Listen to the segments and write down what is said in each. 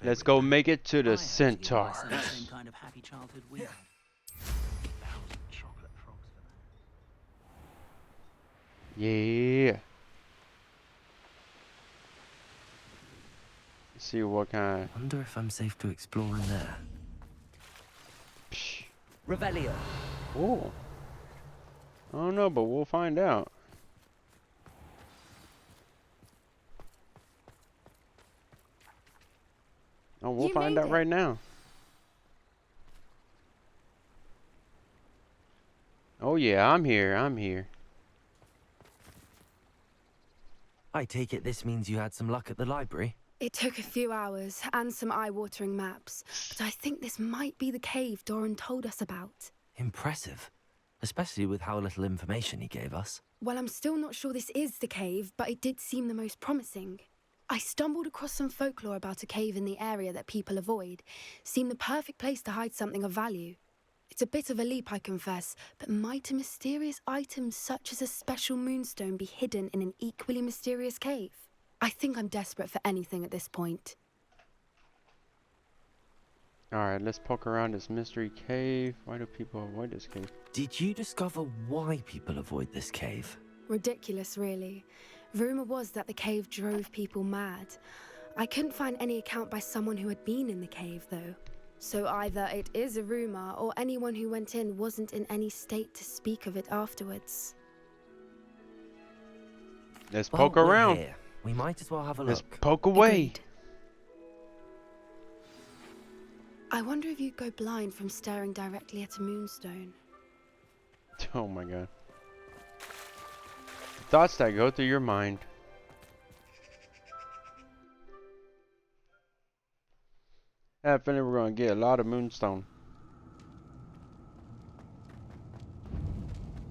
Let's go make it to the I had to give centaurs. myself the same kind of happy childhood we had. Chocolate frogs for that. Yeah. Let's see what kind. Wonder if I'm safe to explore in there. Psh. Revelio. Oh. I don't know, but we'll find out. Oh, we'll find out right now. Oh yeah, I'm here. I'm here. I take it this means you had some luck at the library? It took a few hours and some eye-watering maps, but I think this might be the cave Doran told us about. Impressive. Especially with how little information he gave us. Well, I'm still not sure this is the cave, but it did seem the most promising. I stumbled across some folklore about a cave in the area that people avoid. Seemed the perfect place to hide something of value. It's a bit of a leap, I confess, but might a mysterious item such as a special moonstone be hidden in an equally mysterious cave? I think I'm desperate for anything at this point. Alright, let's poke around this mystery cave. Why do people avoid this cave? Did you discover why people avoid this cave? Ridiculous, really. Rumor was that the cave drove people mad. I couldn't find any account by someone who had been in the cave, though. So either it is a rumor, or anyone who went in wasn't in any state to speak of it afterwards. Let's poke around. Here. We might as well have a Let's look. poke away. Agreed. I wonder if you'd go blind from staring directly at a moonstone. Oh my god. Thoughts that go through your mind. I have a feeling we're gonna get a lot of moonstone.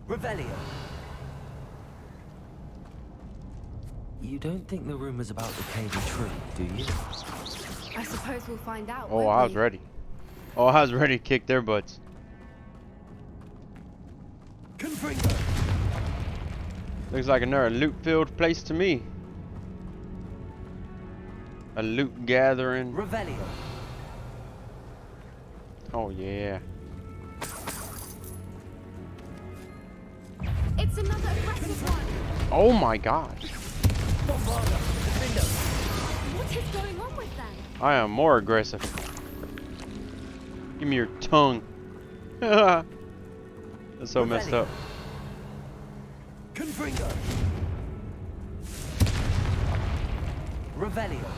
Revelio. You don't think the rumors about the cave are true, do you? I suppose we'll find out. Oh, won't I was we? ready. Oh, I was ready to kick their butts. Confringo. Looks like another loot-filled place to me. A loot gathering. Revelio. Oh yeah. It's another aggressive one. Oh my gosh. What is going on with them? I am more aggressive. Give me your tongue. That's so messed up. Confringo. Revelio.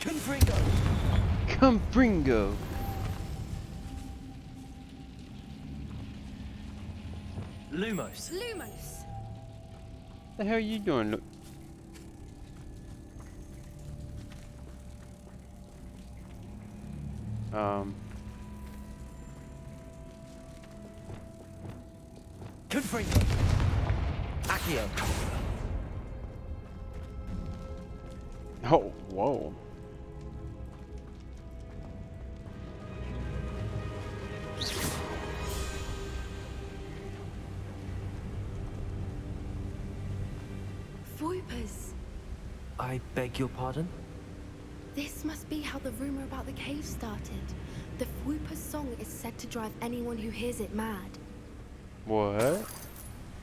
Confringo. Confringo. Lumos. Lumos. The hell are you doing? Look. Confringo. Accio. Oh, whoa. Voipers. I beg your pardon? This must be how the rumor about the cave started. The Whooper's song is said to drive anyone who hears it mad. What?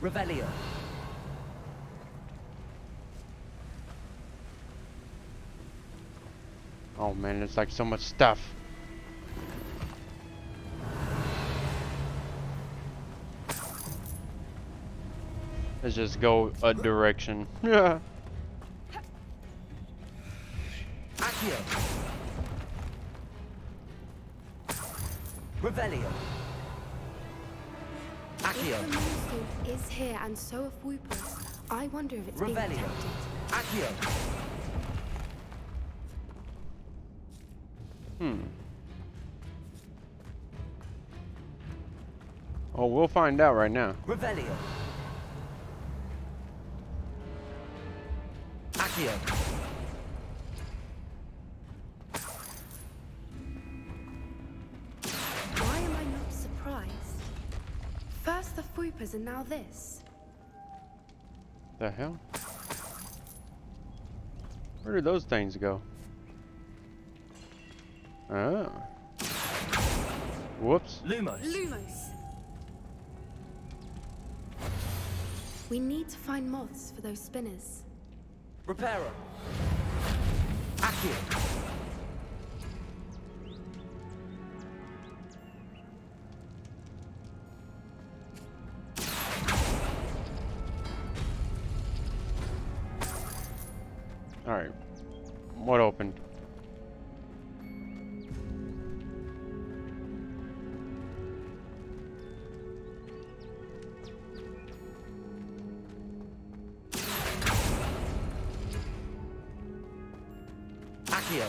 Revelio. Oh man, there's like so much stuff. Let's just go a direction. Yeah. Accio. Revelio. Accio. If the moonstone is here and so are Whoopers, I wonder if it's being Revelio. protected. Accio. Oh, we'll find out right now. Revelio. Accio. Why am I not surprised? First the Whoopers and now this. The hell? Where did those things go? Oh. Whoops. Lumos. Lumos! We need to find moths for those spinners. Reparo. Accio. Alright. What opened? Accio.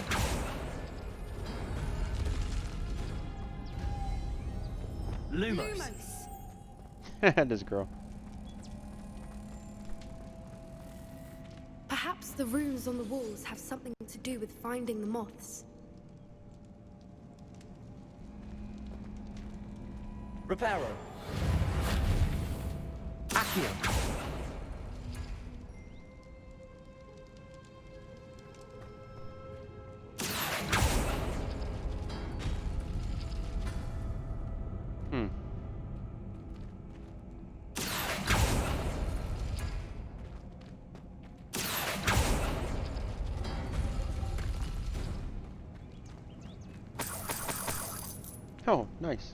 Lumos. This girl. Perhaps the runes on the walls have something to do with finding the moths. Reparo. Accio. Hmm. Oh, nice.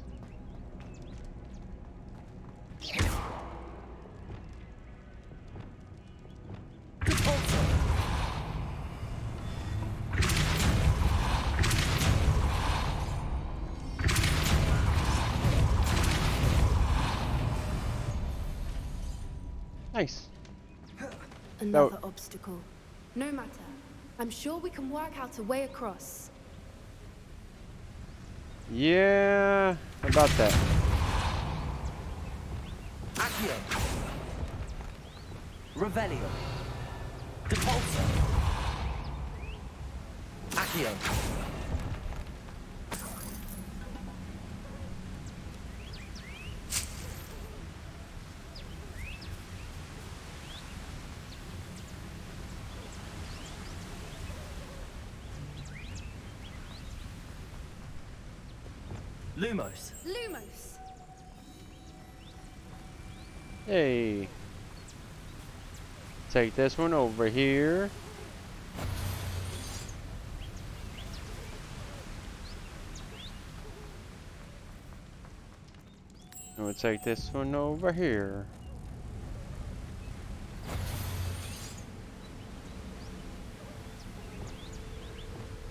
Nice. Another obstacle. No matter. I'm sure we can work out a way across. Yeah, about that. Accio. Revelio. Depulso. Accio. Lumos. Lumos! Hey. Take this one over here. And we'll take this one over here.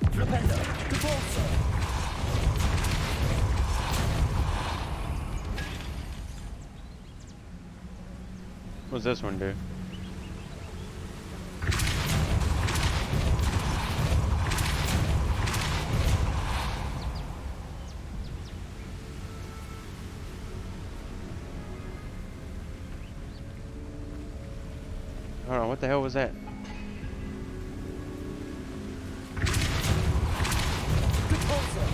Flipendo. Depulso. What's this one do? Hold on, what the hell was that? Depulso.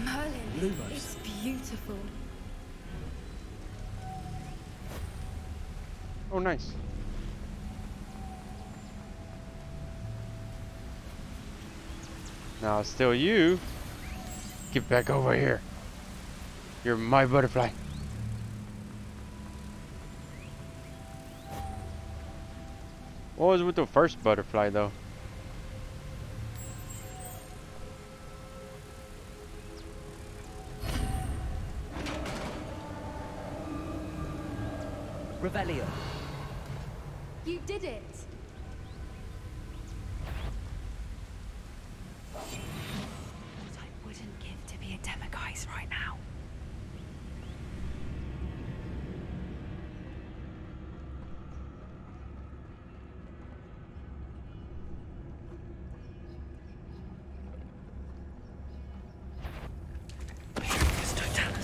Merlin, Lumos. it's beautiful. Oh, nice. Now, still you. Get back over here. You're my butterfly. What was with the first butterfly, though? Revelio. You did it! What I wouldn't give to be a Demiguise right now.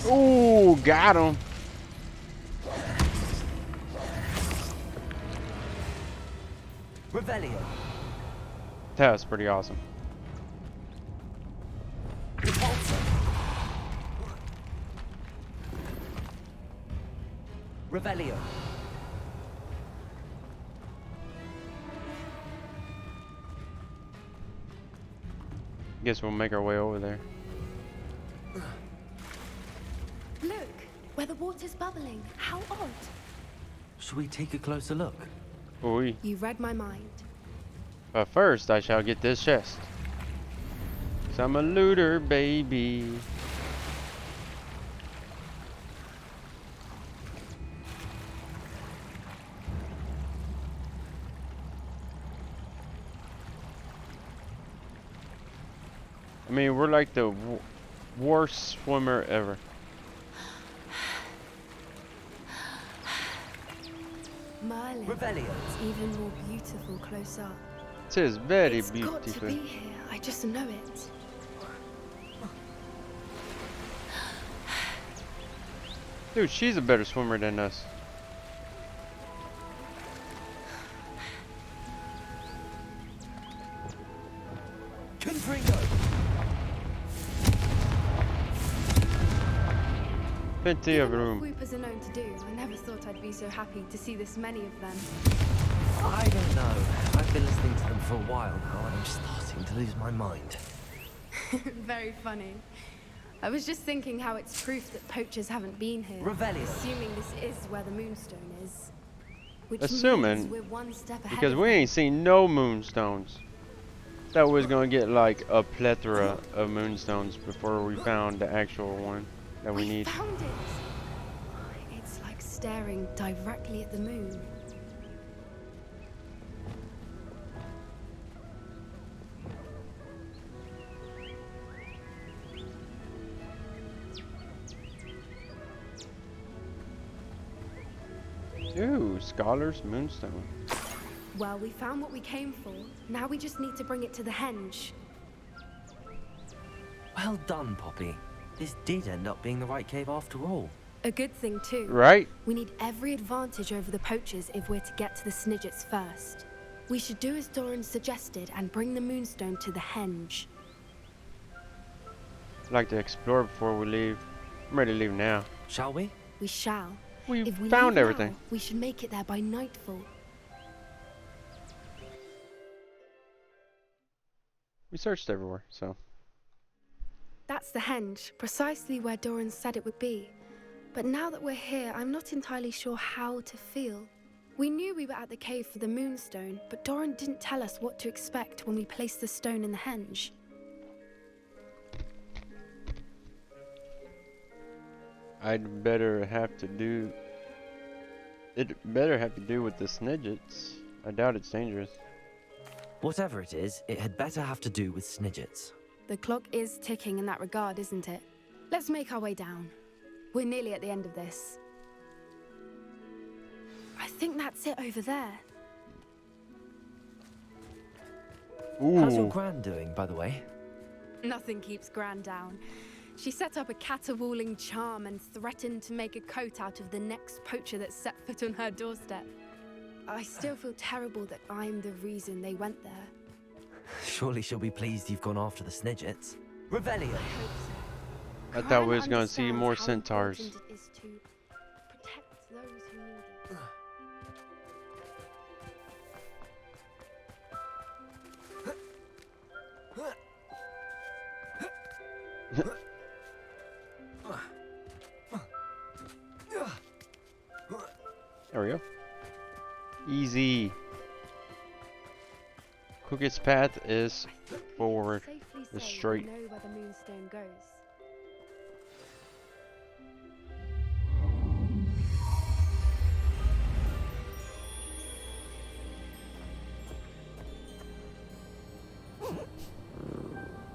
Ooh, got him. Revelio. That was pretty awesome. Depulso. Revelio. Guess we'll make our way over there. Look, where the water's bubbling. How odd. Should we take a closer look? Oi. You read my mind. But first, I shall get this chest. 'Cause I'm a looter, baby. I mean, we're like the worst swimmer ever. Merlin. Revelio. It's even more beautiful close up. It is very It's got to beautiful. be here. I just know it. Dude, she's a better swimmer than us. Confringo. Plenty of Given room. what swoopers are known to do, I never thought I'd be so happy to see this many of them. I don't know. I've been listening to them for a while now, and I'm starting to lose my mind. Very funny. I was just thinking how it's proof that poachers haven't been here. Revelio. Assuming this is where the moonstone is. Which Assuming, means we're one step ahead Because of we them. ain't seen no moonstones. Thought we was gonna get like a plethora of moonstones before we found the actual one that we need. Found it! It's like staring directly at the moon. Ooh, Scholar's Moonstone. Well, we found what we came for. Now we just need to bring it to the henge. Well done, Poppy. This did end up being the right cave after all. A good thing too. Right? We need every advantage over the poachers if we're to get to the Snidgets first. We should do as Doran suggested and bring the moonstone to the henge. I'd like to explore before we leave. I'm ready to leave now. Shall we? We shall. We If we found leave everything. now, we should make it there by nightfall. We searched everywhere, so. That's the henge, precisely where Doran said it would be. But now that we're here, I'm not entirely sure how to feel. We knew we were at the cave for the moonstone, but Doran didn't tell us what to expect when we placed the stone in the henge. I'd better have to do. It better have to do with the Snidgets. I doubt it's dangerous. Whatever it is, it had better have to do with Snidgets. The clock is ticking in that regard, isn't it? Let's make our way down. We're nearly at the end of this. I think that's it over there. How's your Ooh. gran doing, by the way? Nothing keeps Gran down. She set up a caterwauling charm and threatened to make a coat out of the next poacher that set foot on her doorstep. I still feel terrible that I'm the reason they went there. Surely she'll be pleased you've gone after the Snidgets. Revelio. I thought we Gran was gonna see understands more how centaurs. important it is to protect those who need it. There we go. Easy. Quickest path is forward. Safely It's say straight. we know where the moonstone goes.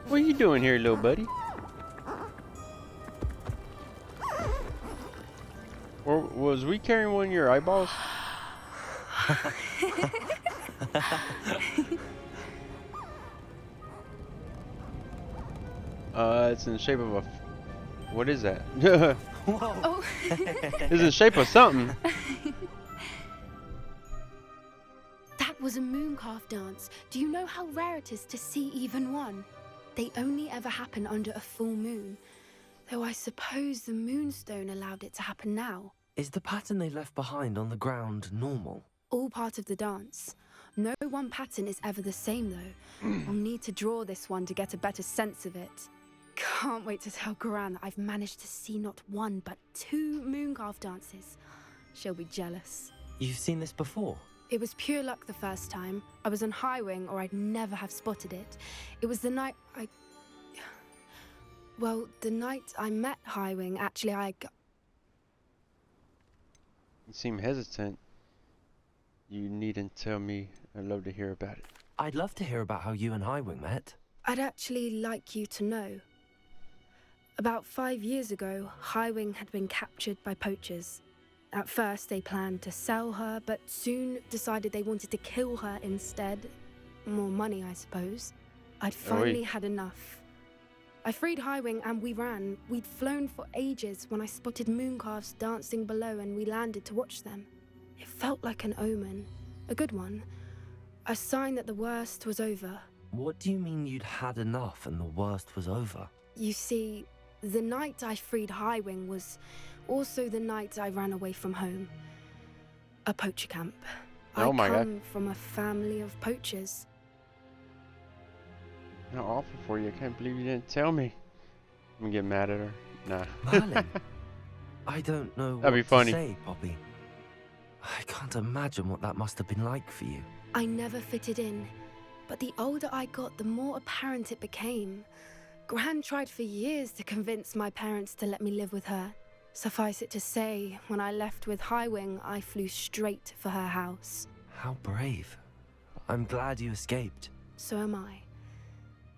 What are you doing here, little buddy? Or was we carrying one of your eyeballs? It's in the shape of a. What is that? Whoa. Oh, It's in the shape of something. that was a mooncalf dance. Do you know how rare it is to see even one? They only ever happen under a full moon. Though I suppose the moonstone allowed it to happen now. Is the pattern they left behind on the ground normal? All part of the dance. No one pattern is ever the same, though. I'll need to draw this one to get a better sense of it. Can't wait to tell Gran that I've managed to see not one, but 2 mooncarve dances. She'll be jealous. You've seen this before? It was pure luck the first time. I was on Highwing, or I'd never have spotted it. It was the night Well, the night I met Highwing, actually, You seem hesitant. You needn't tell me. I'd love to hear about it. I'd love to hear about how you and Highwing met. I'd actually like you to know. About 5 years ago, Highwing had been captured by poachers. At first, they planned to sell her, but soon decided they wanted to kill her instead. More money, I suppose. I'd finally had enough. I freed Highwing and we ran. We'd flown for ages when I spotted mooncalves dancing below and we landed to watch them. It felt like an omen. A good one. A sign that the worst was over. What do you mean you'd had enough and the worst was over? You see, the night I freed Highwing was also the night I ran away from home. A poacher camp. Oh my God. I come from a family of poachers. How awful for you. I can't believe you didn't tell me. I'm gonna get mad at her. Nah. Merlin, I don't know what That'd be funny. to say, Poppy. I can't imagine what that must have been like for you. I never fitted in, but the older I got, the more apparent it became. Gran tried for years to convince my parents to let me live with her. Suffice it to say, when I left with Highwing, I flew straight for her house. How brave. I'm glad you escaped. So am I.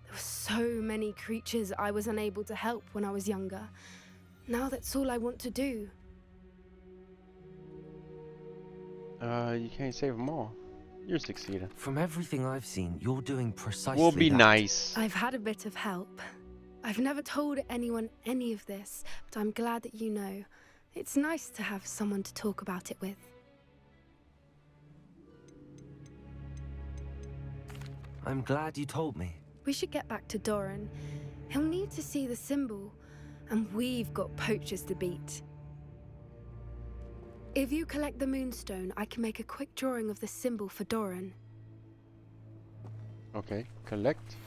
There were so many creatures I was unable to help when I was younger. Now that's all I want to do. You can't save them all. You're succeeding. From everything I've seen, you're doing precisely We'll be that. nice. I've had a bit of help. I've never told anyone any of this, but I'm glad that you know. It's nice to have someone to talk about it with. I'm glad you told me. We should get back to Doran. He'll need to see the symbol, and we've got poachers to beat. If you collect the moonstone, I can make a quick drawing of the symbol for Doran. Okay, collect.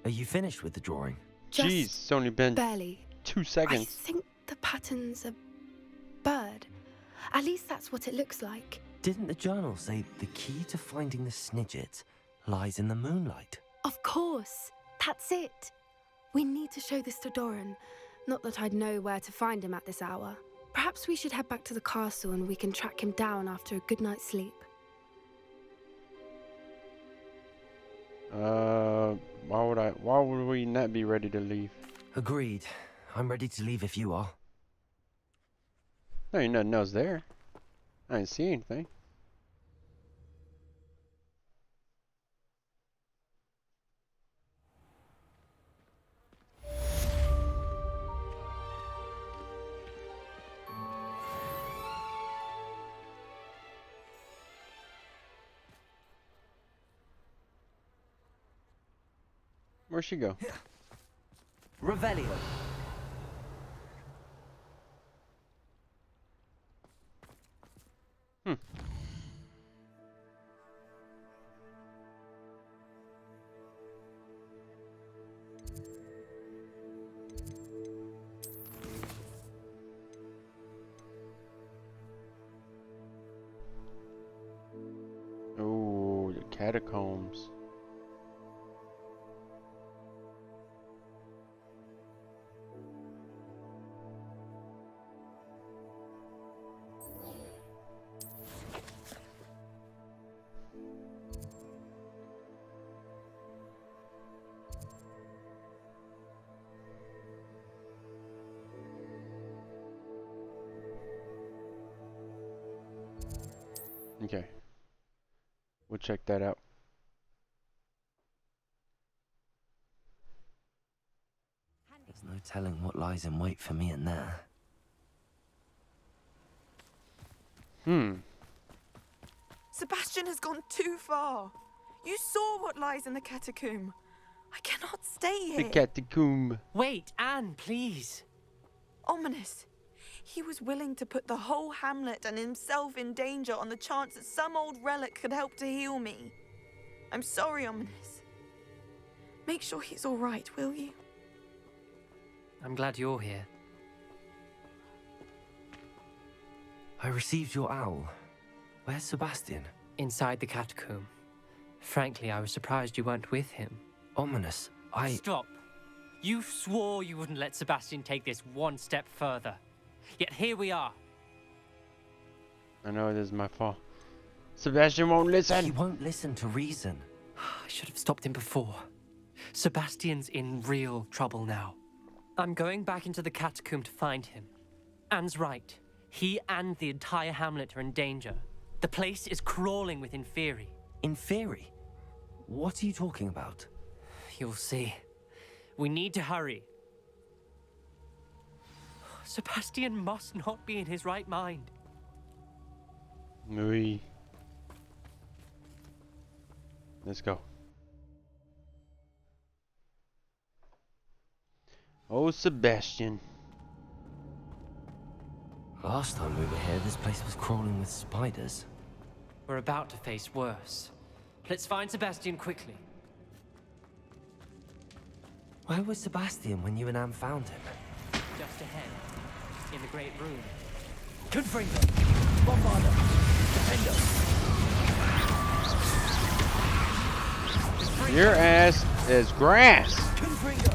Are you finished with the drawing? Just Jeez, it's only been barely. 2 I seconds. think the pattern's a bird. At least that's what it looks like. Didn't the journal say the key to finding the Snidget lies in the moonlight? Of course. That's it. We need to show this to Doran. Not that I'd know where to find him at this hour. Perhaps we should head back to the castle and we can track him down after a good night's sleep. Why would we not be ready to leave? Agreed. I'm ready to leave if you are. There ain't nothing else there. I didn't see anything. Where'd she go? Revelio. Oh, the catacombs. Okay. We'll check that out. There's no telling what lies in wait for me in there. Sebastian has gone too far. You saw what lies in the catacomb. I cannot stay The here. catacomb. Wait, Anne, please. Ominous. He was willing to put the whole hamlet and himself in danger on the chance that some old relic could help to heal me. I'm sorry, Ominous. Make sure he's all right, will you? I'm glad you're here. I received your owl. Where's Sebastian? Inside the catacomb. Frankly, I was surprised you weren't with him. Ominous, Stop. You swore you wouldn't let Sebastian take this one step further. Yet here we are. I know it is my fault. Sebastian won't listen. He won't listen to reason. I should have stopped him before. Sebastian's in real trouble now. I'm going back into the catacomb to find him. Anne's right. He and the entire hamlet are in danger. The place is crawling with Inferi. Inferi? What are you talking about? You'll see. We need to hurry. Sebastian must not be in his right mind. Noooo. Let's go. Oh, Sebastian. Last time we were here, this place was crawling with spiders. We're about to face worse. Let's find Sebastian quickly. Where was Sebastian when you and Anne found him? Just ahead, in the great room. Confringo! Bombarder! Defender! Your ass is grass. Confringo!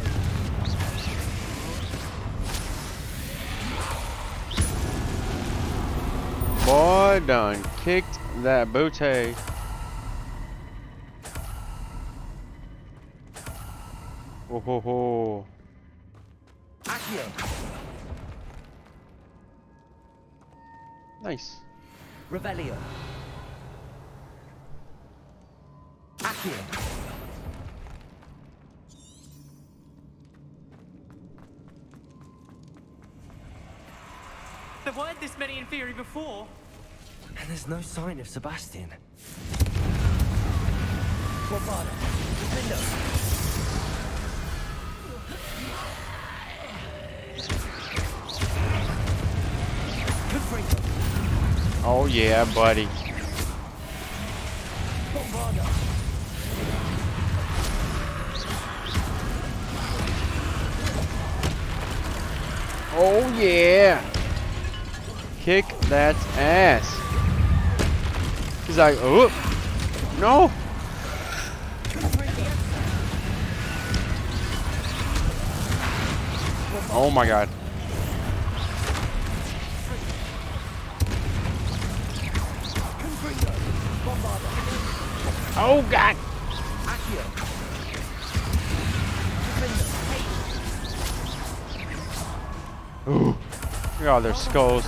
Boy, done kicked that booty. Ho ho ho. Accio! Nice. Revelio! Accio! There weren't this many Inferi before. And there's no sign of Sebastian. Bombarder! Defender! Oh yeah, buddy. Bombarder! Oh yeah. Kick that ass. He's like, oh no. Oh my god. Oh god. Ooh. Look at all their skulls.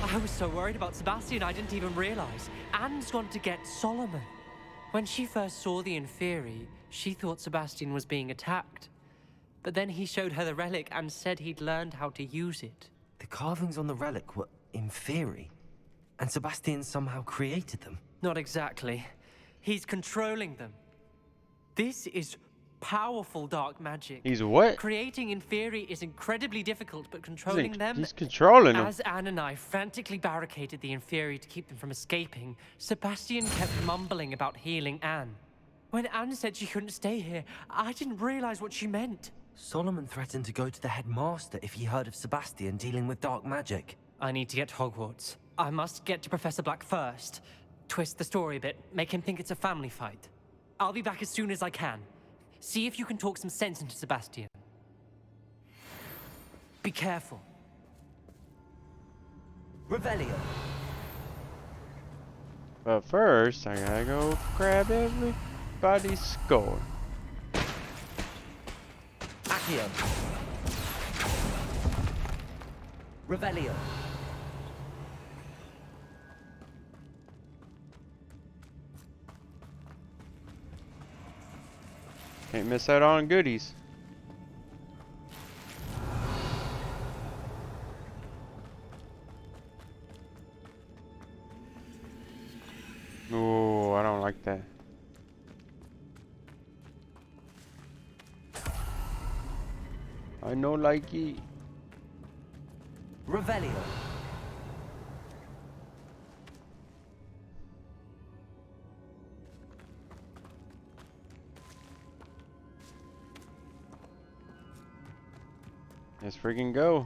I was so worried about Sebastian, I didn't even realize. Anne's gone to get Solomon. When she first saw the Inferi, she thought Sebastian was being attacked. But then he showed her the relic and said he'd learned how to use it. The carvings on the relic were Inferi, and Sebastian somehow created them. Not exactly. He's controlling them. This is powerful dark magic. He's what? Creating Inferi is incredibly difficult, but controlling them... He's controlling them. As Anne and I frantically barricaded the Inferi to keep them from escaping, Sebastian kept mumbling about healing Anne. When Anne said she couldn't stay here, I didn't realize what she meant. Solomon threatened to go to the headmaster if he heard of Sebastian dealing with dark magic. I need to get to Hogwarts. I must get to Professor Black first. Twist the story a bit, make him think it's a family fight. I'll be back as soon as I can. See if you can talk some sense into Sebastian. Be careful. Revelio! But first, I gotta go grab everybody's skull. Accio! Revelio! Can't miss out on goodies. Ooh, I don't like that. I know like it. Revelio. Let's freaking go.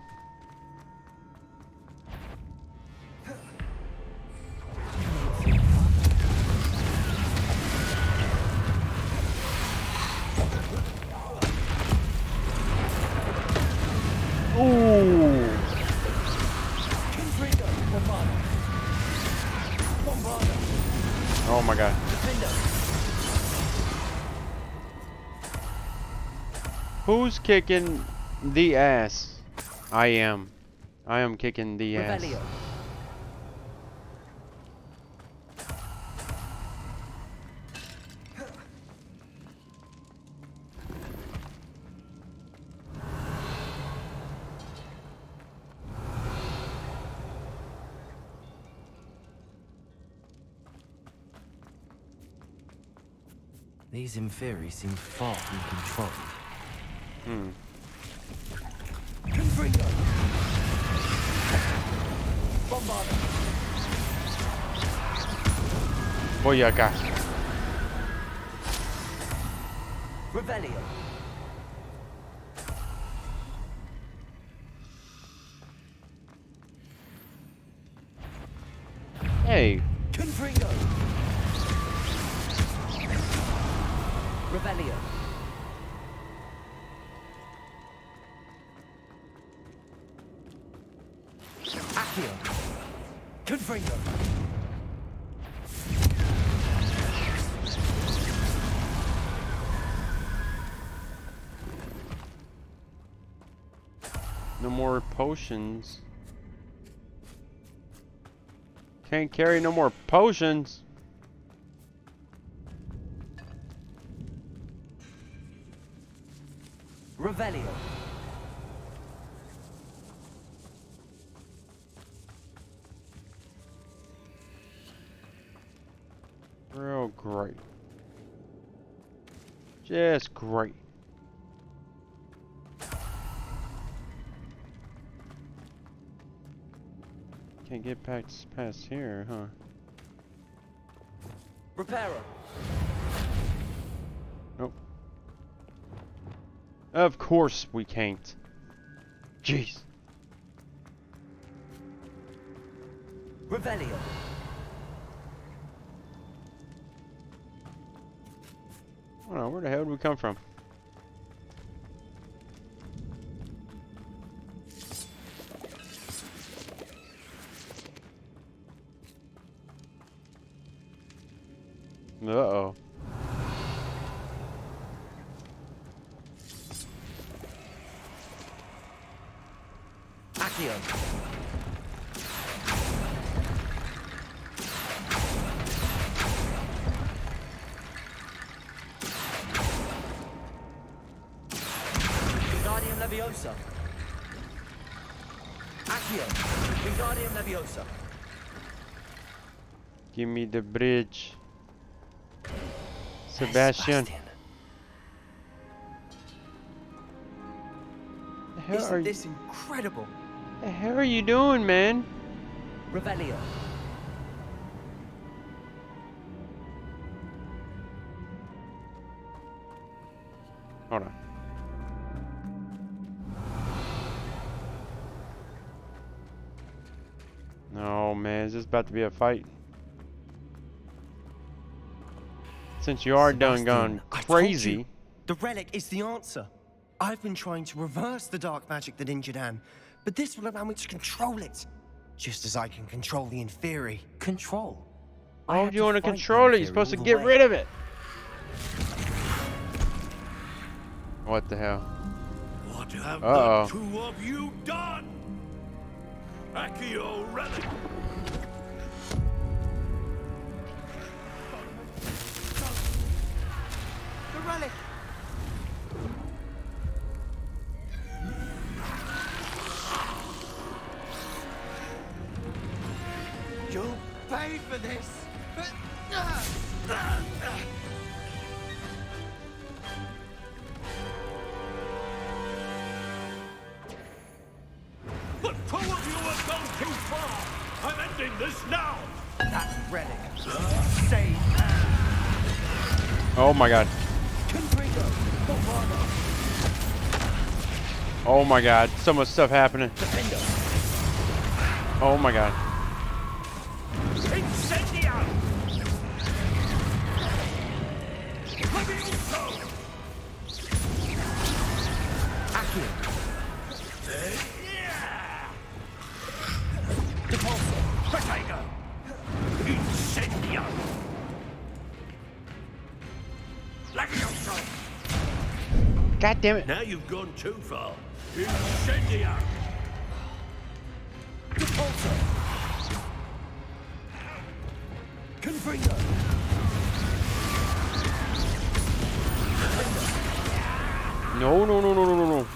Ooh. Oh my god. Who's kicking the ass? I am. I am kicking the ass. Revelio. These Inferi seem far from controlled. Hmm. Confringo! Bombarda! Boyaga. Revelio! Hey. Confringo! Revelio! Accio! Confringo! No more potions. Can't carry no more potions. Revelio! Real great. Just great. Can't get past here, huh? Reparo! Nope. Of course we can't. Jeez. Revelio! Hold on, where the hell did we come from? Uh-oh. Accio! Wingardium Leviosa! Accio! Wingardium Leviosa! Give me the bridge. Sebastian. The hell are Isn't you? this incredible? The hell are you doing, man? Revelio! Hold on. No, man, is this about to be a fight? Since you are done gone I told crazy. you, the relic is the answer. I've been trying to reverse the dark magic that injured Anne, but this will allow me to control it. Just as I can control the Inferi. Control? Why would you want to control it? You're supposed to get rid of it. What the hell? What have Uh-oh. the two of you done? Accio relic! The relic! You'll pay for this! The two of you have gone too far! I'm ending this now! That relic. Save. Oh my god. Confringo. Bombardo. Oh my god. So much stuff happening. Defender. Oh my god. Incendio! Levioso! Accio. Depulso. Protego! Incendio! Levioso! God damn it. Now you've gone too far. Incendio! Depulso. Confringo. No, no, no, no, no, no, no.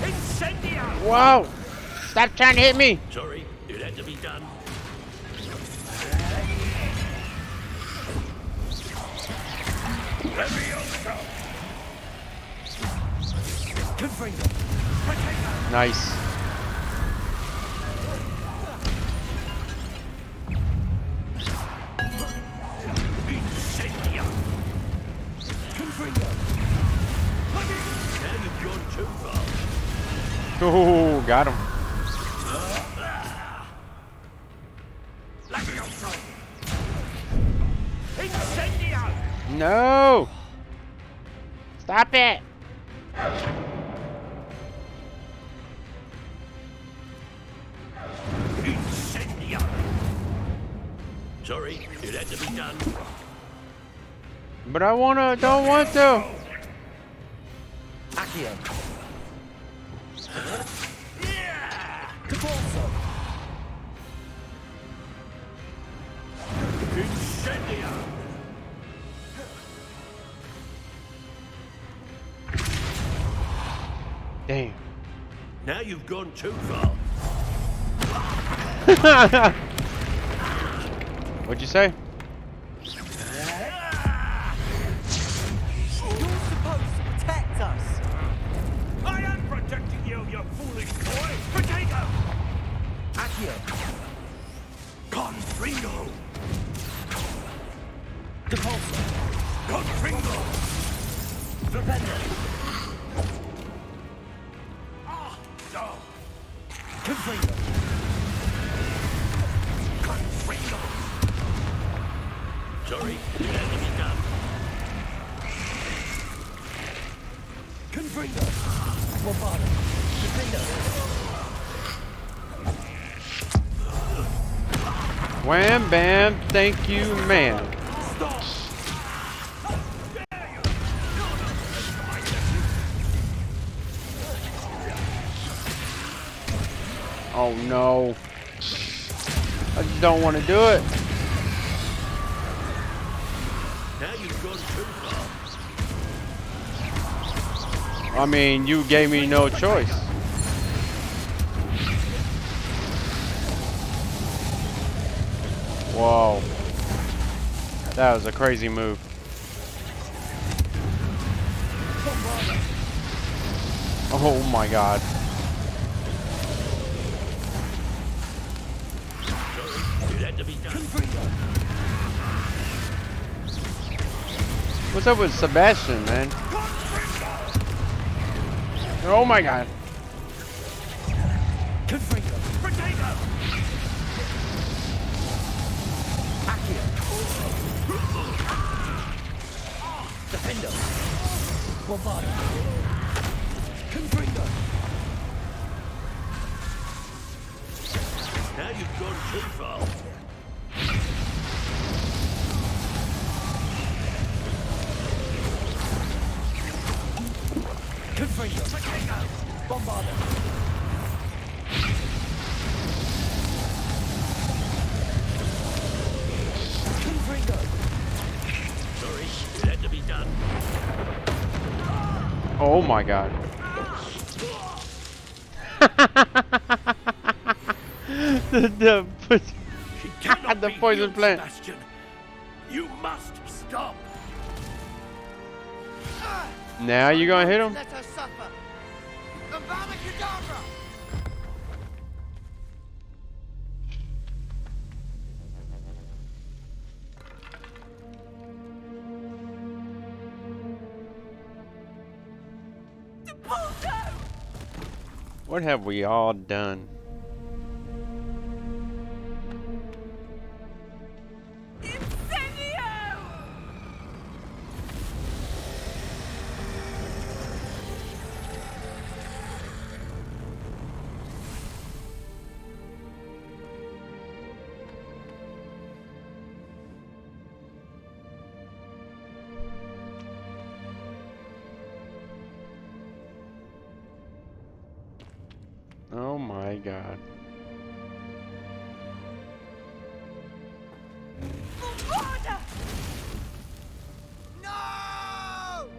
Incendio! Wow. Stop trying to hit me. Sorry, it had to be done. Levioso! Confringo. Nice. Incendio! Confringo. Now you've gone too far. Oh, got him. Levioso! Incendio! No. Stop it. Incendio! Sorry, it had to be done. But I don't want to. Accio. Depulso. Incendio! Damn. Now you've gone too far. What'd you say? You're supposed to protect us. I am protecting you, you foolish boy! Potato! Accio. Confringo! Depulso. Confringo! Defender. Ah, no! Confringo. Confringo! Sorry, it had to be done. Confringo. Bombardo. Defender. Wham bam. Thank you, man. Stop! Oh no. I just don't want to do it. Now you've gone too far. I mean, you gave me no choice. Whoa. That was a crazy move. Oh my god. It had to be done. What's up with Sebastian, man? Oh my god. Confringo. Potato! Accio. Defender. Bombardo. Confringo. Now you've gone too far. Confringo. Bombardo. Confringo. Sorry, it had to be done. Oh my god. She cannot the be poison healed, plant. Sebastian. You must stop. Now you gonna hit him? Let her suffer. Avada Kedavra! What have we all done? Oh my god. No!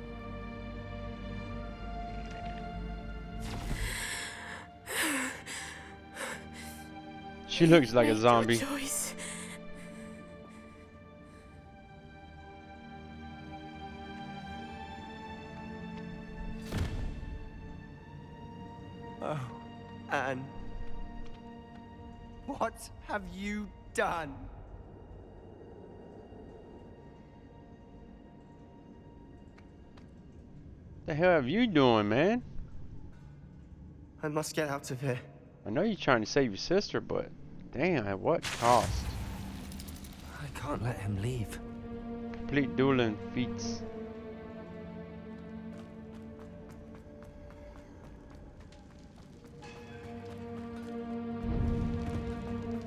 She looks like a Made your zombie. choice. Oh, Anne. What have you done? The hell have you doing, man? I must get out of here. I know you're trying to save your sister, but damn, at what cost? I can't let him leave. Complete dueling feats.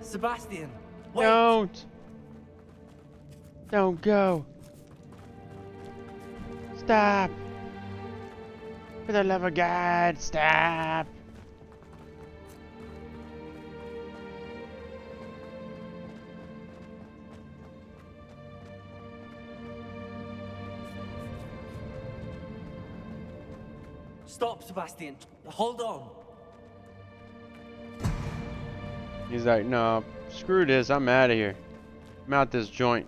Sebastian! Wait! Don't go. Stop. For the love of God, stop. Stop, Sebastian. Hold on. He's like, no, screw this. I'm out of here. I'm out this joint.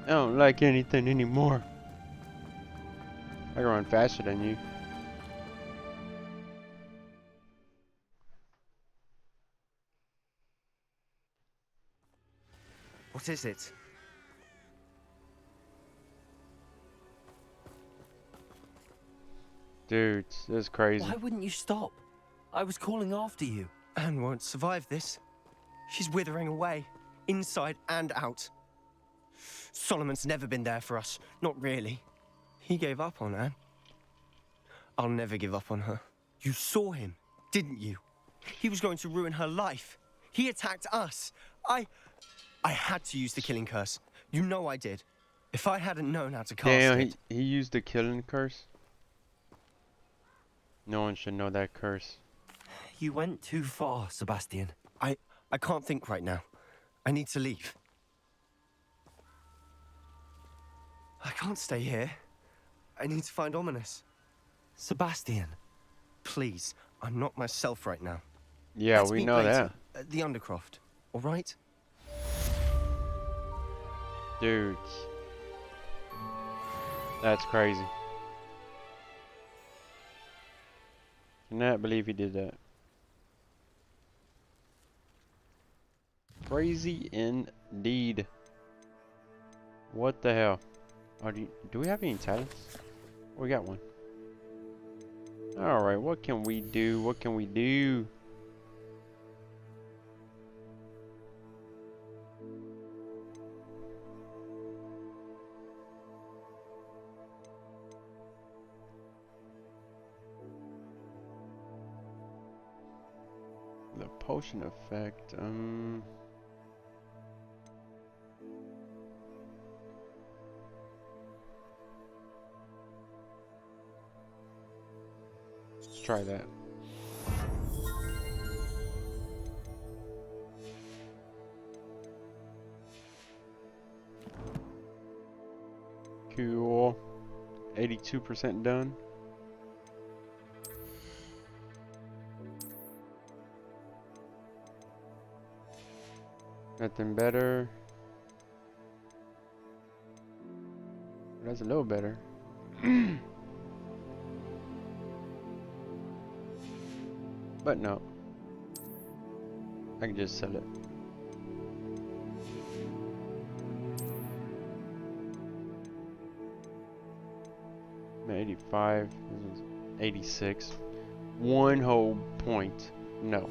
I don't like anything anymore. I can run faster than you. What is it? Dude, this is crazy. Why wouldn't you stop? I was calling after you. Anne won't survive this. She's withering away, inside and out. Solomon's never been there for us. Not really. He gave up on Anne. I'll never give up on her. You saw him, didn't you? He was going to ruin her life. He attacked us. I had to use the killing curse. You know I did. If I hadn't known how to cast Damn, it... he used the killing curse? No one should know that curse. You went too far, Sebastian. I can't think right now. I need to leave. I can't stay here. I need to find Ominous. Sebastian. Please, I'm not myself right now. Yeah, Let's we meet know later that. at the Undercroft, all right? Dudes. That's crazy. Cannot believe he did that. Crazy indeed. What the hell? Oh, do we have any talents? We got one. Alright, what can we do? What can we do? The potion effect, let's try that. Cool. 82% done. Nothing better. That's a little better. But no. I can just sell it. I'm at 85. This is 86. 1 whole point. No.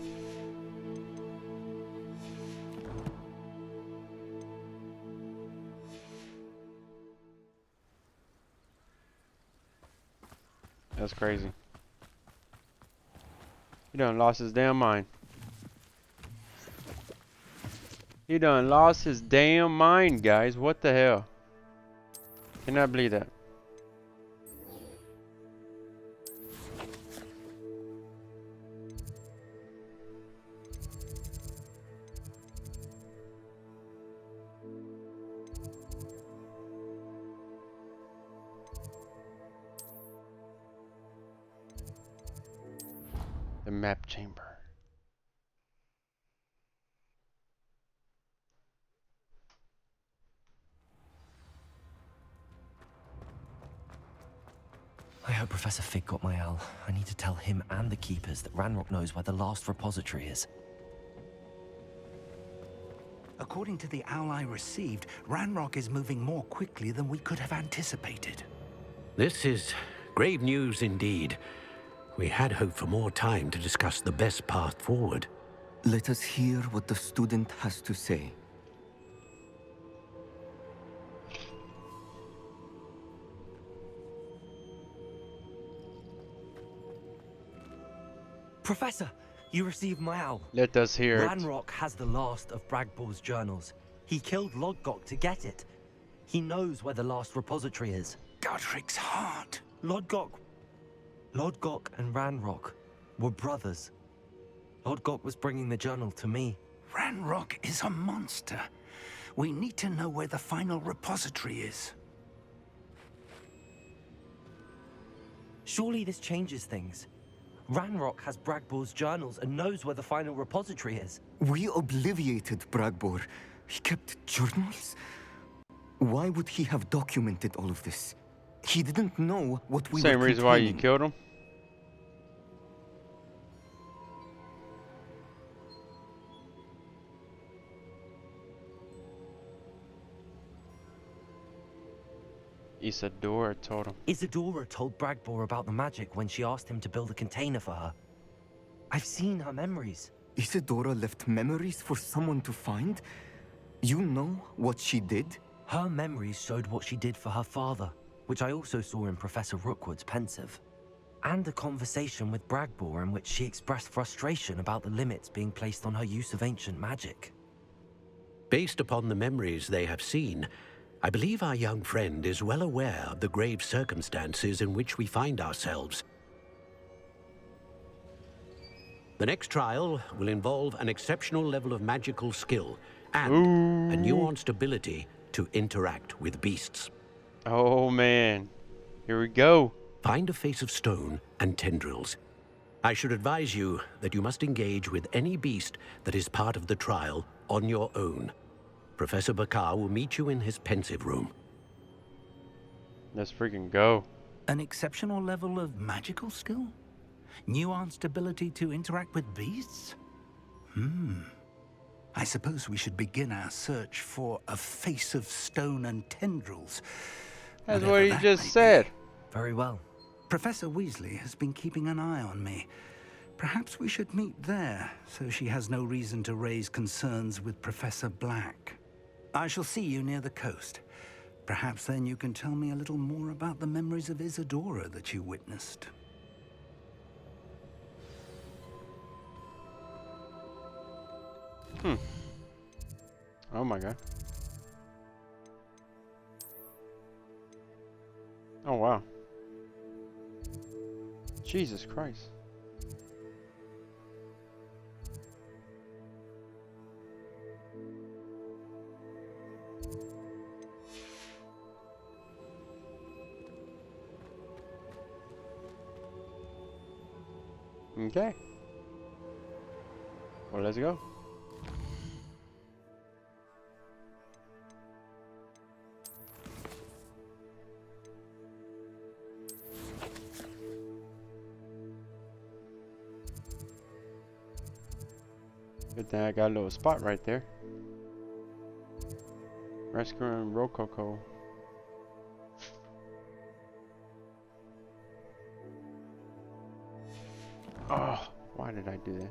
That's crazy. He done lost his damn mind. He done lost his damn mind, guys. What the hell? Cannot believe that. The map chamber. I hope Professor Fig got my owl. I need to tell him and the Keepers that Ranrock knows where the last repository is. According to the owl I received, Ranrock is moving more quickly than we could have anticipated. This is grave news indeed. We had hoped for more time to discuss the best path forward. Let us hear what the student has to say. Professor, you received my owl. Let us hear it. Ranrock has the last of Bragbor's journals. He killed Lodgok to get it. He knows where the last repository is. Godric's heart. Lodgok and Ranrock were brothers. Lodgok was bringing the journal to me. Ranrock is a monster. We need to know where the final repository is. Surely this changes things. Ranrock has Bragbor's journals and knows where the final repository is. We obliviated Bragbor. He kept journals? Why would he have documented all of this? He didn't know what we were Same reason why you containing. killed him. Isadora told him. Isadora told Bragbor about the magic when she asked him to build a container for her. I've seen her memories. Isadora left memories for someone to find? You know what she did? Her memories showed what she did for her father, which I also saw in Professor Rookwood's pensive. And a conversation with Bragbor in which she expressed frustration about the limits being placed on her use of ancient magic. Based upon the memories they have seen, I believe our young friend is well aware of the grave circumstances in which we find ourselves. The next trial will involve an exceptional level of magical skill and a nuanced ability to interact with beasts. Oh man, here we go. Find a face of stone and tendrils. I should advise you that you must engage with any beast that is part of the trial on your own. Professor Bakar will meet you in his pensive room. Let's freaking go. An exceptional level of magical skill? Nuanced ability to interact with beasts? I suppose we should begin our search for a face of stone and tendrils. That's whatever what he that just may said. be. Very well. Professor Weasley has been keeping an eye on me. Perhaps we should meet there, so she has no reason to raise concerns with Professor Black. I shall see you near the coast. Perhaps then you can tell me a little more about the memories of Isadora that you witnessed. Oh my god. Oh wow. Jesus Christ. Okay. Well, let's go. Good thing I got a little spot right there. Rescuing Rococo. Oh, why did I do that?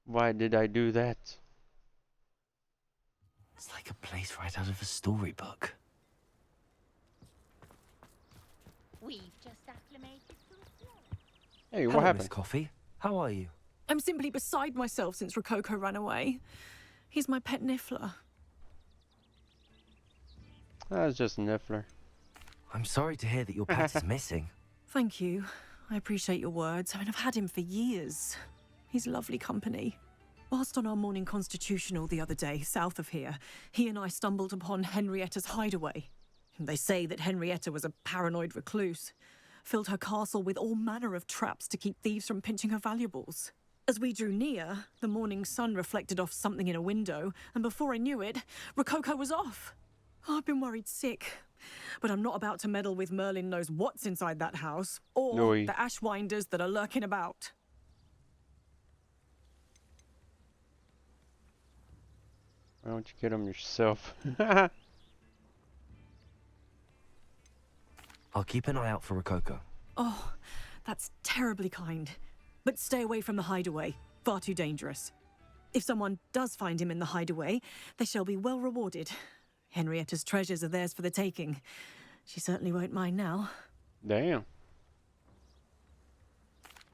Why did I do that? It's like a place right out of a storybook. We've just acclimated to the floor. Hey, what Hello, happened? Miss Coffee. How are you? I'm simply beside myself since Rococo ran away. He's my pet niffler. That was just a niffler. I'm sorry to hear that your pet is missing. Thank you. I appreciate your words. I mean, I've had him for years. He's lovely company. Whilst on our morning constitutional the other day, south of here, he and I stumbled upon Henrietta's hideaway. They say that Henrietta was a paranoid recluse, filled her castle with all manner of traps to keep thieves from pinching her valuables. As we drew near, the morning sun reflected off something in a window, and before I knew it, Rococo was off. Oh, I've been worried sick, but I'm not about to meddle with Merlin knows what's inside that house, or Noooo. the ashwinders that are lurking about. Why don't you get him yourself? I'll keep an eye out for Rococo. Oh, that's terribly kind. But stay away from the hideaway. Far too dangerous. If someone does find him in the hideaway, they shall be well rewarded. Henrietta's treasures are theirs for the taking. She certainly won't mind now. Damn.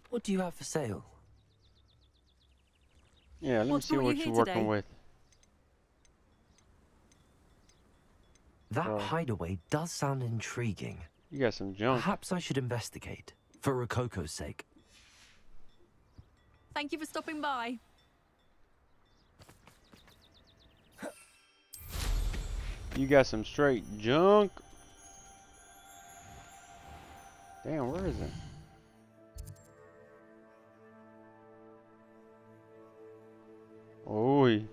What do you have for sale? Yeah, let me What's see brought you what here you're working today? with. That Oh. hideaway does sound intriguing. You got some junk. Perhaps I should investigate, for Rococo's sake. Thank you for stopping by. You got some straight junk. Damn, where is it? Oi.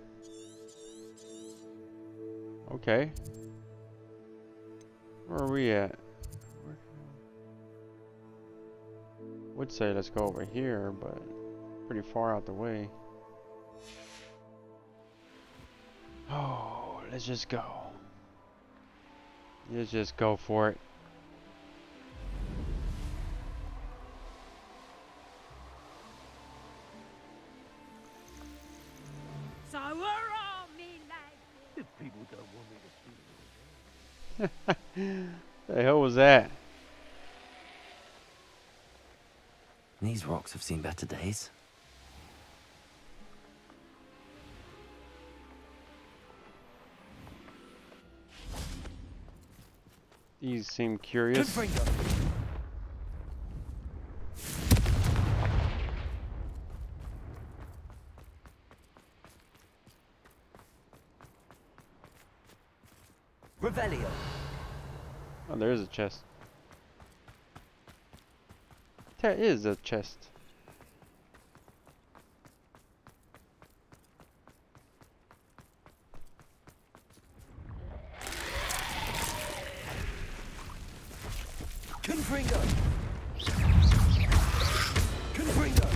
Okay. Where are we at? Would say let's go over here, but pretty far out the way. Oh, let's just go. Let's just go for it. So we're all me like If people don't want me to see The hell was that? These rocks have seen better days. These seem curious. Revelio. Oh, there is a chest. There is a chest. Confringo. Confringo.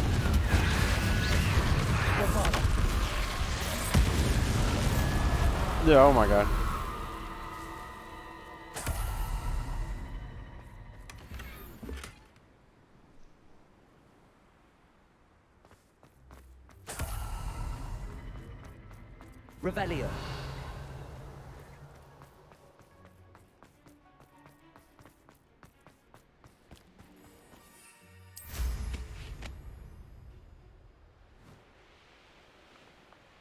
Yeah, oh my god. Revelio.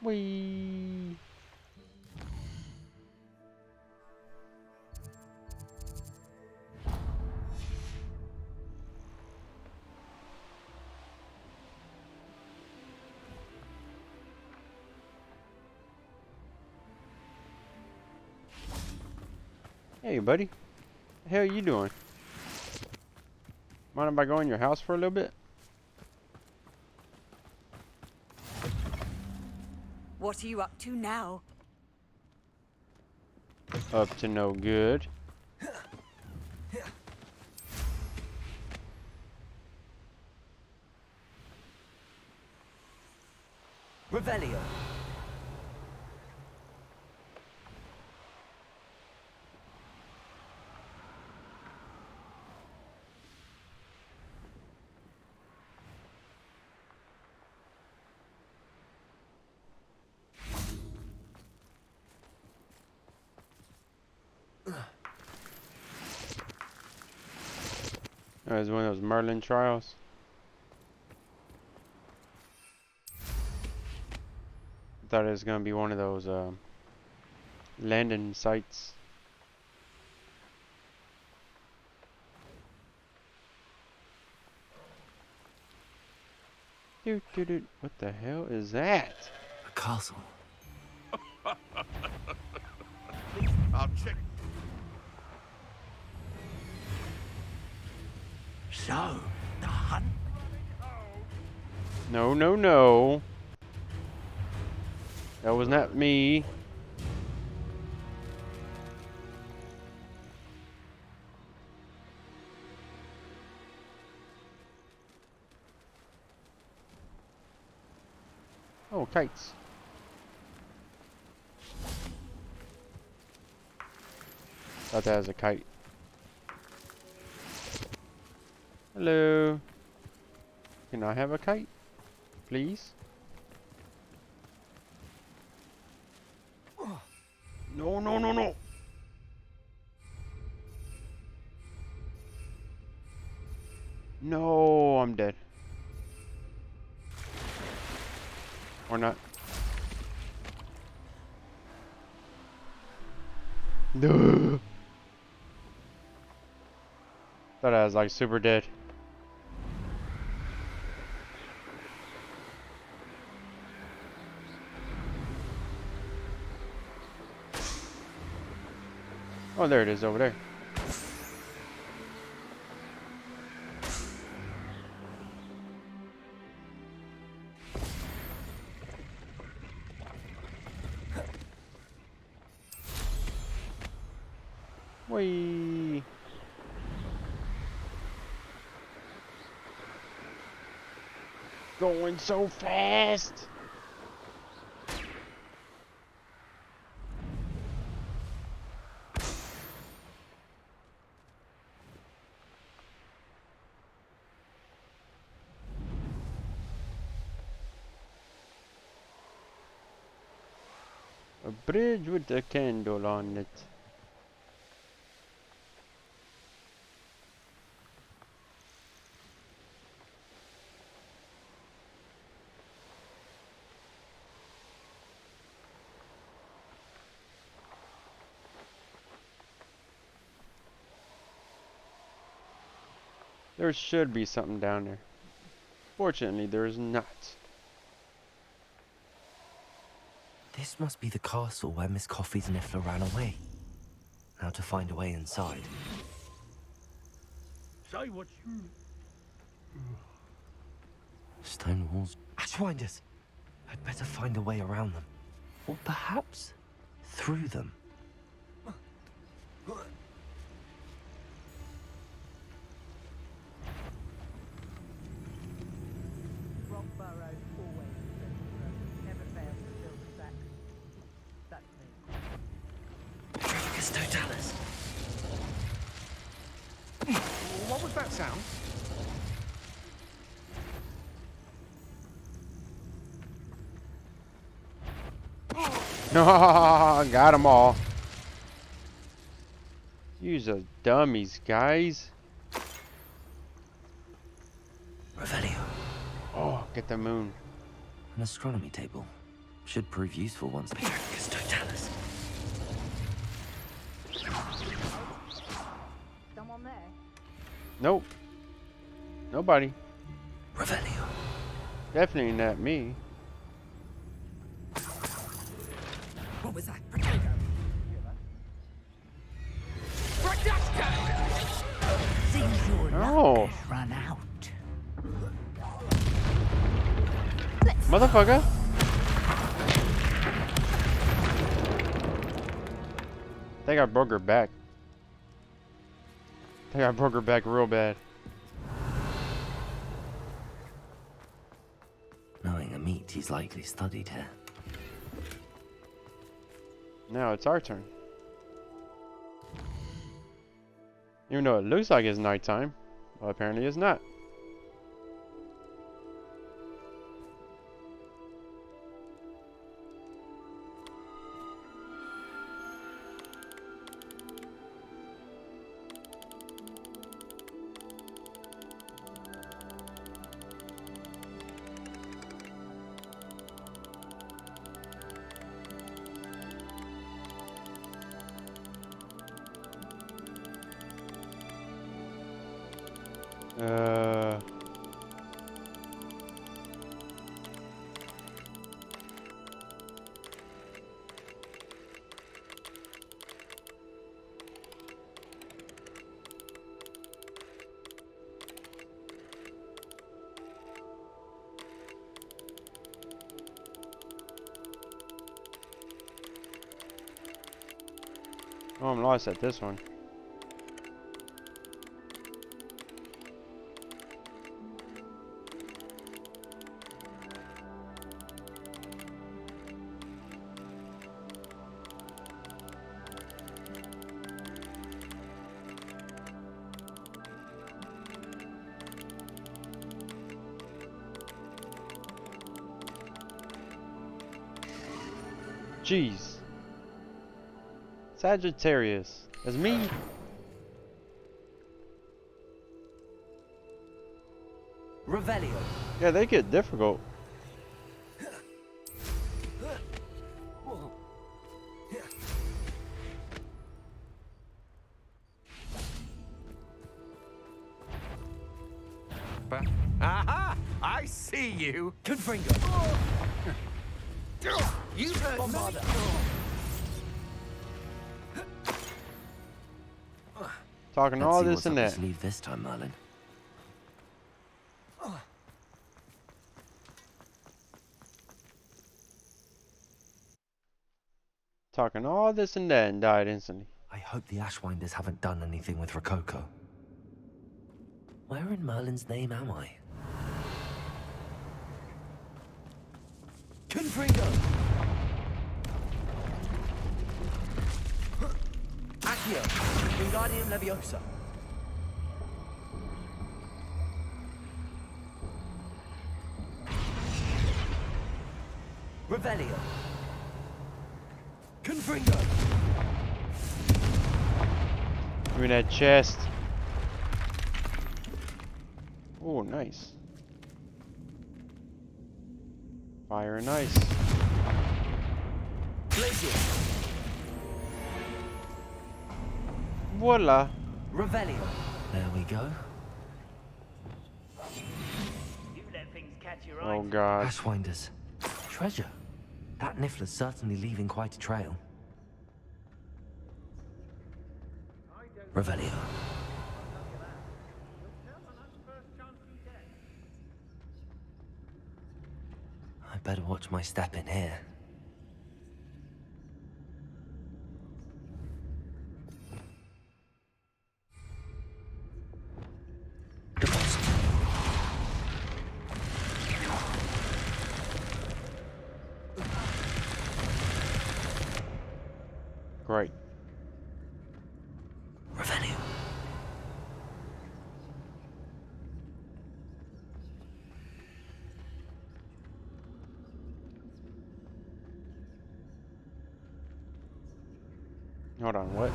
Whee! Hey, buddy. The hell you doing? Mind if I go in your house for a little bit? What are you up to now? Up to no good. Revelio. That was one of those Merlin trials. I thought it was gonna be one of those landing sites. What the hell is that? A castle. I'll check. So, the hunt. No, no, no. That was not me. Oh, kites. Thought that was a kite. Hello. Can I have a kite? Please? No, no, no, no. No, I'm dead. Or not. No. Thought I was like super dead. Oh, there it is over there. Whee! Going so fast! A bridge with a candle on it. There should be something down there. Fortunately, there is not. This must be the castle where Miss Coffee's Niffler ran away. Now to find a way inside. Say what you... Stone walls. Ashwinders! I'd better find a way around them. Or perhaps through them. Totalis. What was that sound? No, got them all. Use a dummies, guys. Revelio. Oh, get the moon. An astronomy table. Should prove useful once. Petricus Totalis. Someone there? Nope. Nobody. Revelio. Definitely not me. What was that? Potato. Seems your Oh. luck has run out. Motherfucker. think I broke her back. I think I broke her back real bad. Knowing a meat, he's likely studied here. Now it's our turn. Even though it looks like it's nighttime, well, apparently it's not. Oh, I'm lost at this one. Jeez. Sagittarius. That's me. Revelio. Yeah, they get difficult. Aha! I see you. Confringo. You bombarder. Talking Let's all see this what's and up that. his sleeve this time, Merlin. Talking all this and that and died instantly. I hope the Ashwinders haven't done anything with Rococo. Where in Merlin's name am I? Confringo! Accio! Wingardium Leviosa! Revelio! Confringo! Give me that chest. Oh, nice. Fire and ice. Glacier! Voila. Revelio! There we go. You let things catch your Oh eye. god. Ashwinders. Treasure. That Niffler's certainly leaving quite a trail. Revelio. I better watch my step in here. Deposit. Great. Revelio. Hold on, what?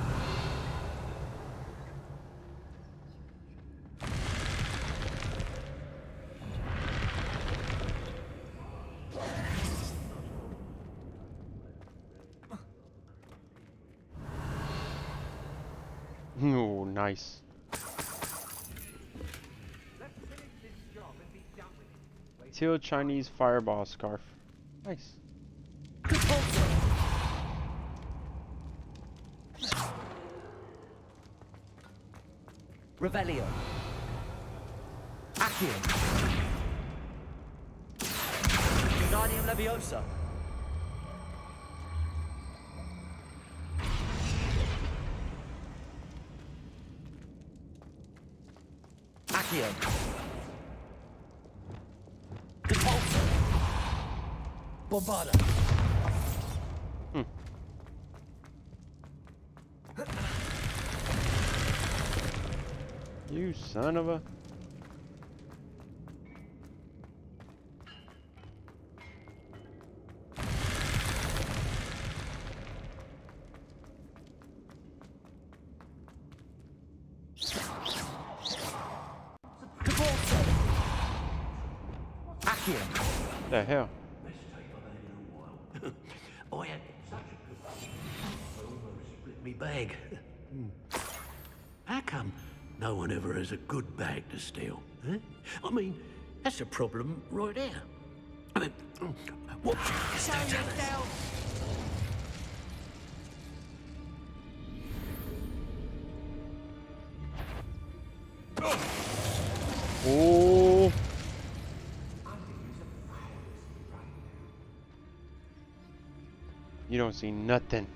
Oh, nice. Teal Chinese fireball scarf. Nice. Revelio. Accio. Wingardium Leviosa. Accio. Depulso. Bombarda. You son of a... The hell? I had such a good I almost split me bag. How come no one ever has a good bag to steal? Huh? I mean, that's a problem right there. I mean, what? Show yourself! Oh. You don't see nothing.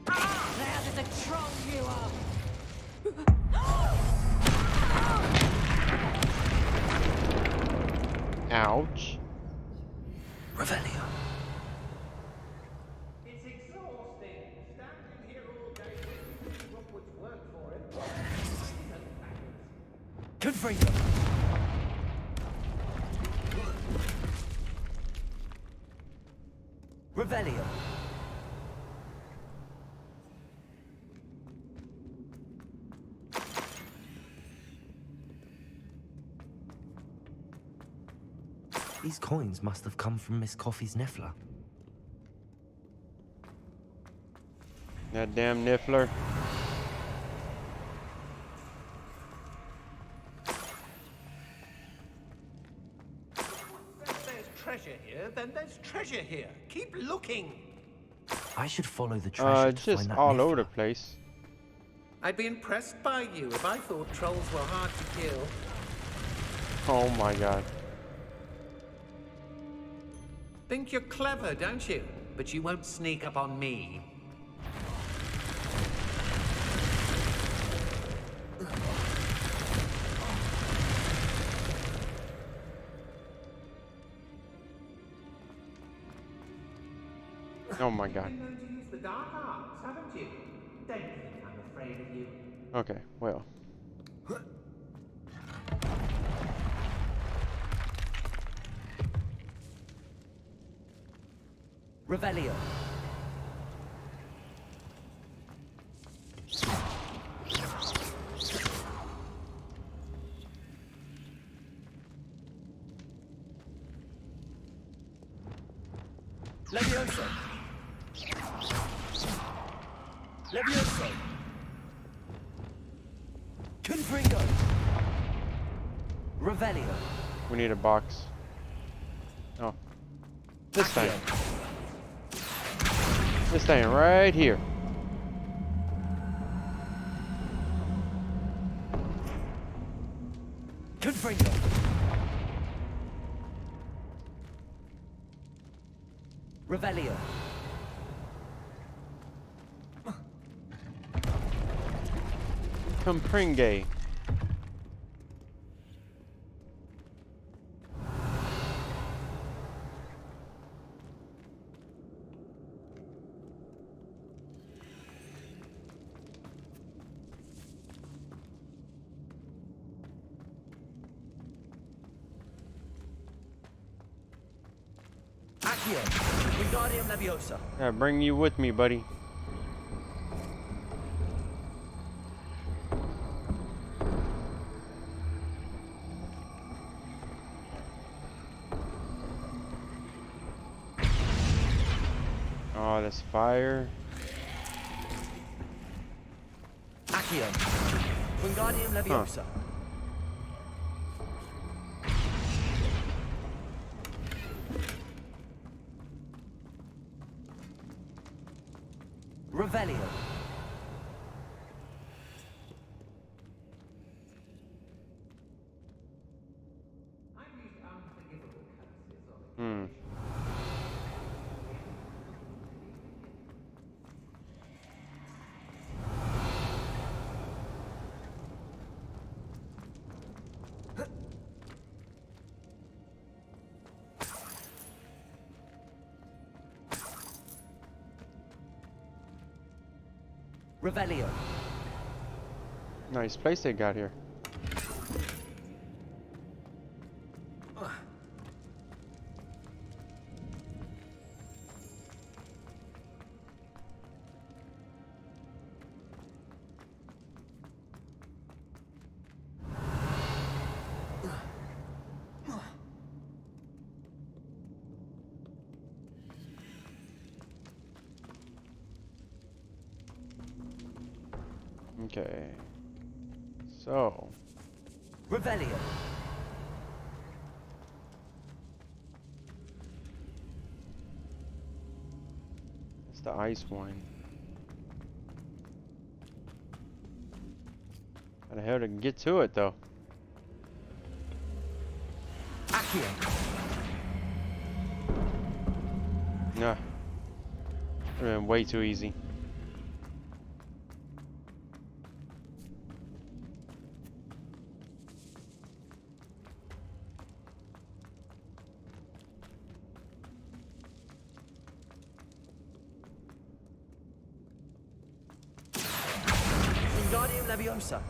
Now there's a troll you are! Ouch. Revelio. It's exhausting. Standing here all day waiting for Rookwood's work for him. Confringo. Revelio. These coins must have come from Miss Coffee's Niffler. That damn niffler. If there's treasure here, then there's treasure here. Keep looking. I should follow the treasure to Just find that all Niffler. over the place. I'd be impressed by you if I thought trolls were hard to kill. Oh my god. Think you're clever, don't you? But you won't sneak up on me. Oh my god. You've been known to use the dark arts, haven't you? Don't think I'm afraid of you. Okay, well. Revelio. Levioso. Levioso. Confringo. Revelio. We need a box. Oh. This thing. This thing right here. Confringo. Revelio. Compringe. Accio. Wingardium Leviosa. Yeah, bring you with me, buddy. Oh, that's fire. Accio. Wingardium Leviosa. Revelio. Hmm. Revelio. Nice place they got here. Okay. So. Revelio. It's the ice one. How the hell to get to it though? Accio. Nah. Would've been way too easy. Wingardium Leviosa.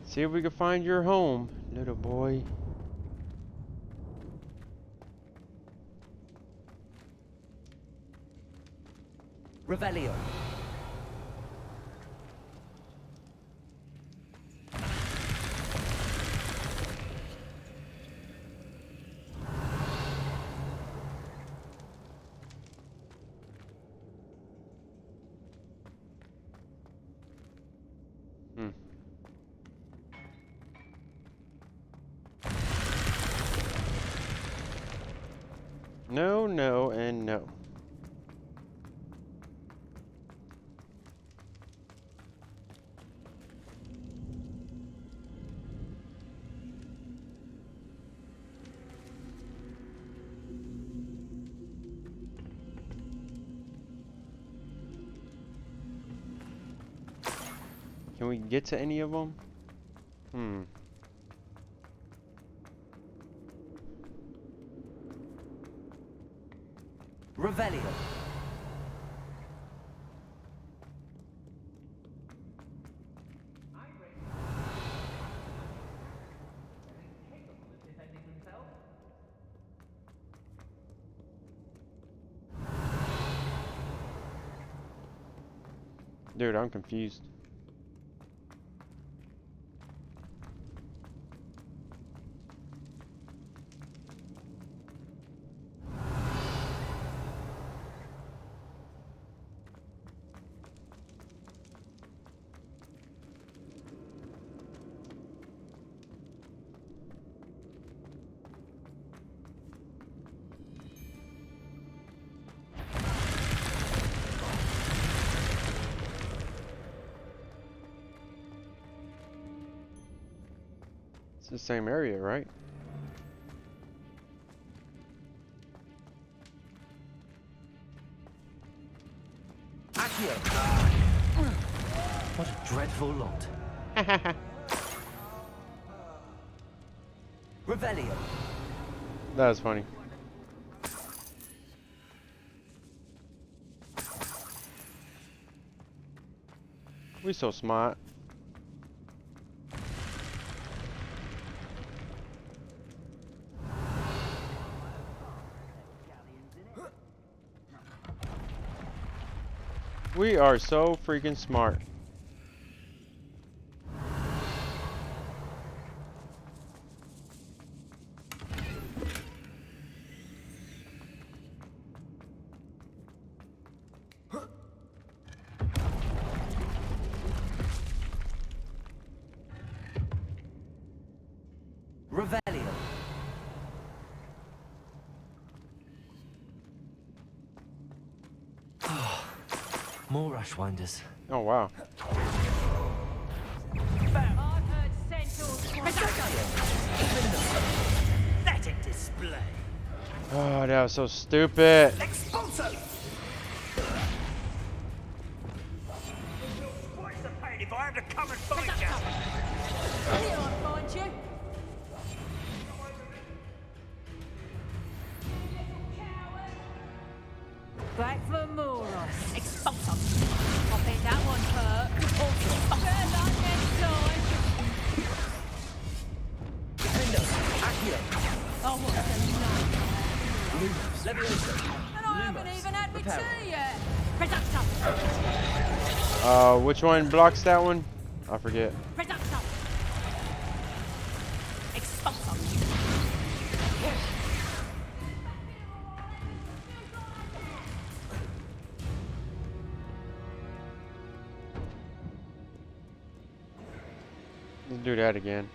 See if we can find your home, little boy. Revelio. Hmm. No, no, and no. Can we get to any of them? Hmm. Revelio. Dude, I'm confused. It's the same area, right? Accio. What a dreadful lot. Revelio. That was funny. We so smart. We are so freaking smart. Revelio. More rushwinders. Oh wow. I've heard centaurs. Pathetic display. Oh, that was so stupid. Expulso! What's the pain if I have to come and find you? Here I'll find you. Back for And I haven't even had my tea yet. Reducto. Which one blocks that one? I forget. Reducto. Expulso. Let's do that again.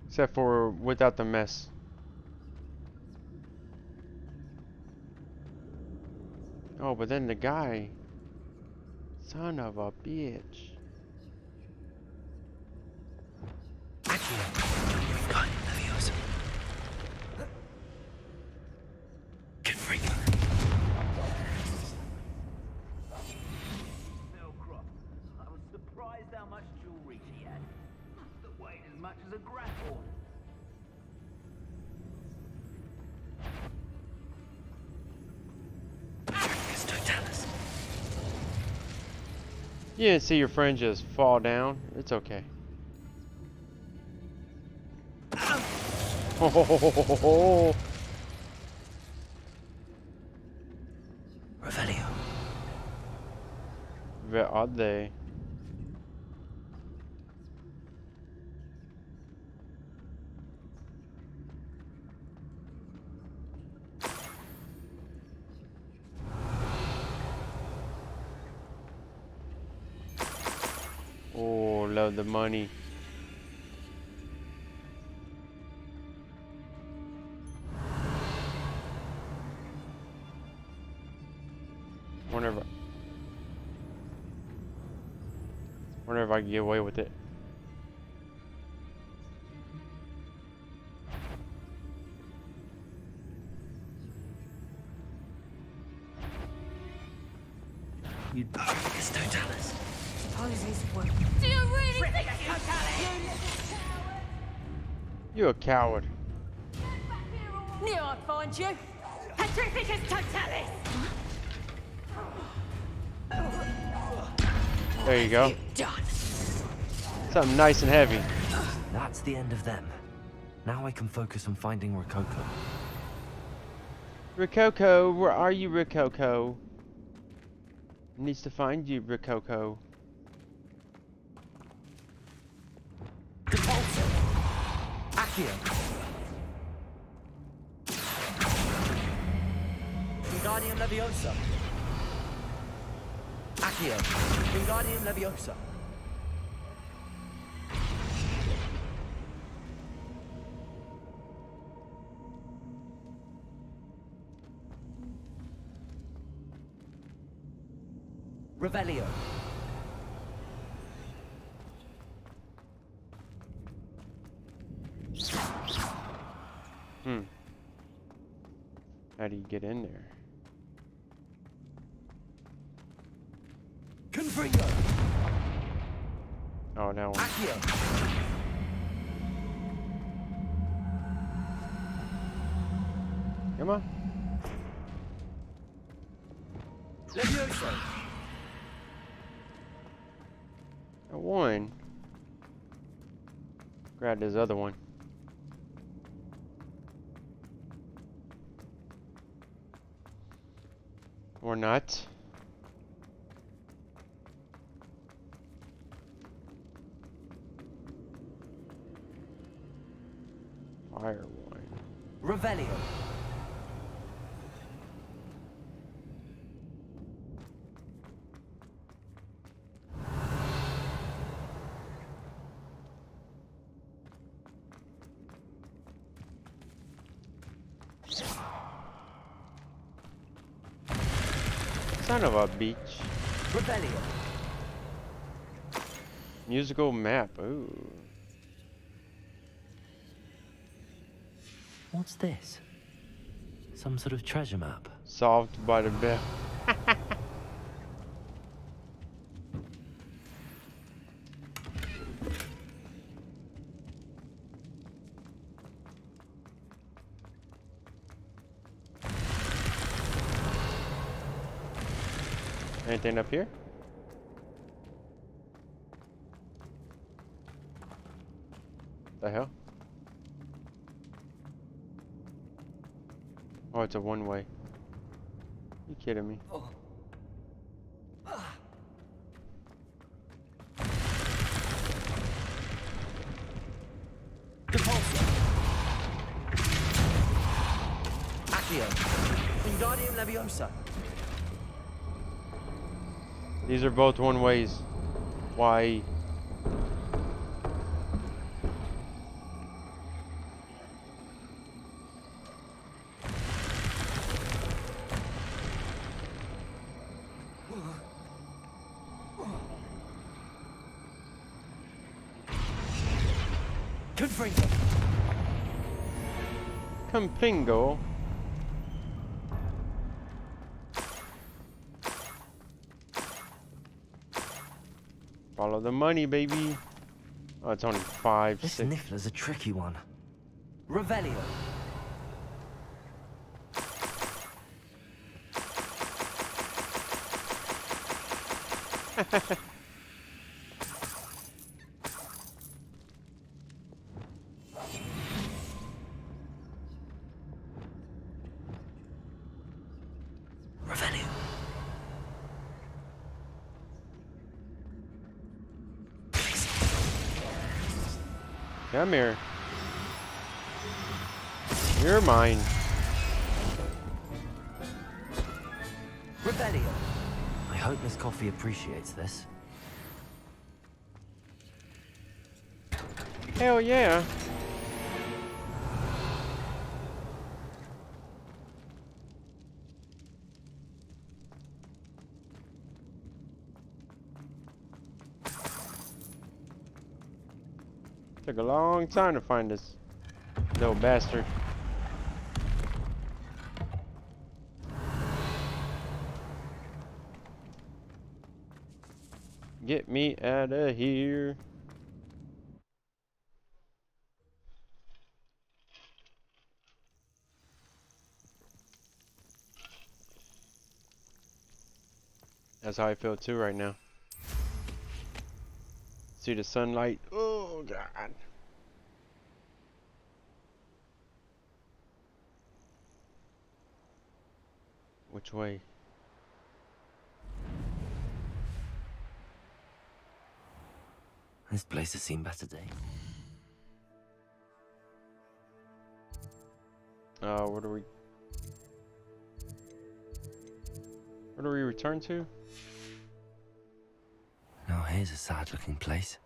Except for without the mess. Oh, but then the guy. Son of a bitch. I was surprised how much jewelry she had. That weighed as much as a grapple. You didn't see your friend just fall down. It's okay. Oh, Revelio. where are they? Oh, love the money. Wonder if I can get away with it. You it's Totalis. Suppose he's working. Do you really think you You a coward. knew I'd find you? Petrificus Totalis! There you go. Done. Something nice and heavy. That's the end of them. Now I can focus on finding Rococo. Rococo, where are you, Rococo? Needs to find you, Rococo. Accio. Wingardium Leviosa. Accio. Wingardium Leviosa. Revelio. How do you get in there? Confringo. Oh, that one. Accio. Come on. Levioso. That one. Grab this other one. Or not. Fire one. Revelio. Son of a beach. Revelio. Musical map. Ooh. What's this? Some sort of treasure map. Solved by the bell. Anything up here? The hell? Oh, it's a one-way. You kidding me? Depulso. Accio. Wingardium Leviosa. These are both one-ways. Why? Confringo. Campingo. Follow the money, baby. Oh, it's only 5, This 6. Niffler's a tricky one. Revelio. Revelio. Come here. You're mine. Revelio. I hope Miss Coffee appreciates this. Hell yeah. Took a long time to find this little bastard. Get me out of here. That's how I feel too right now. See the sunlight. Oh God. Which way? This place has seen better days. Where do we return to? Now here's a sad-looking place.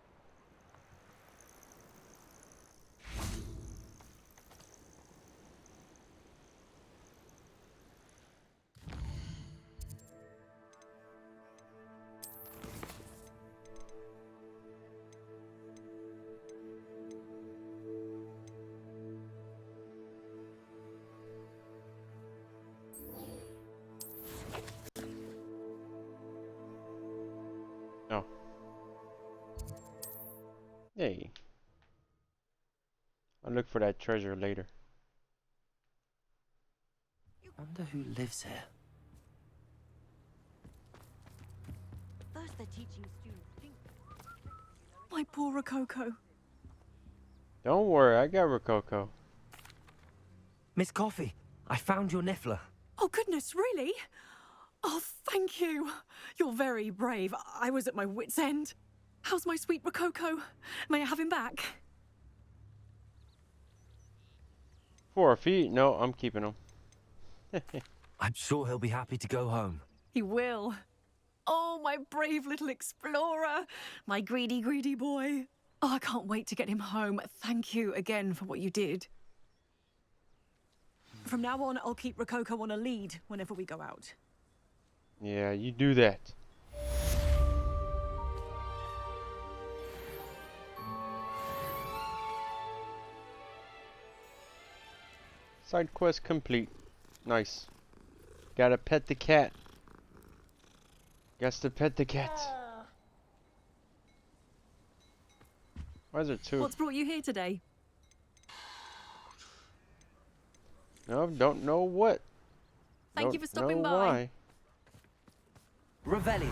Oh. Hey. I'll look for that treasure later. Wonder who lives here. First they're teaching students think. My poor Rococo. Don't worry, I got Rococo. Miss Coffee, I found your Niffler. Oh, goodness, really? Oh, thank you. You're very brave. I was at my wit's end. How's my sweet Rococo? May I have him back? 4 feet? No, I'm keeping him. I'm sure he'll be happy to go home. He will. Oh, my brave little explorer. My greedy, greedy boy. Oh, I can't wait to get him home. Thank you again for what you did. From now on, I'll keep Rococo on a lead whenever we go out. Yeah, you do that. Side quest complete. Nice. Gotta pet the cat. Guess to pet the cat. Why is there 2? What's brought you here today? No, don't know what. Thank you for stopping know by. Why. Revelio.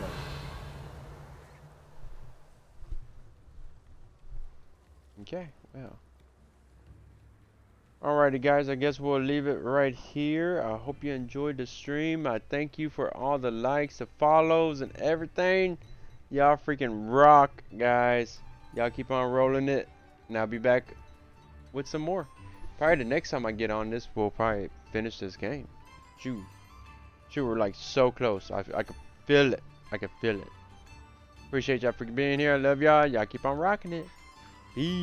Okay, well. Alrighty guys, I guess we'll leave it right here. I hope you enjoyed the stream. I thank you for all the likes, the follows, and everything. Y'all freaking rock, guys. Y'all keep on rolling it, and I'll be back with some more. Probably the next time I get on this, we'll probably finish this game. Shoot, we're like so close. I can feel it. I can feel it. Appreciate y'all for being here. I love y'all. Y'all keep on rocking it. Peace.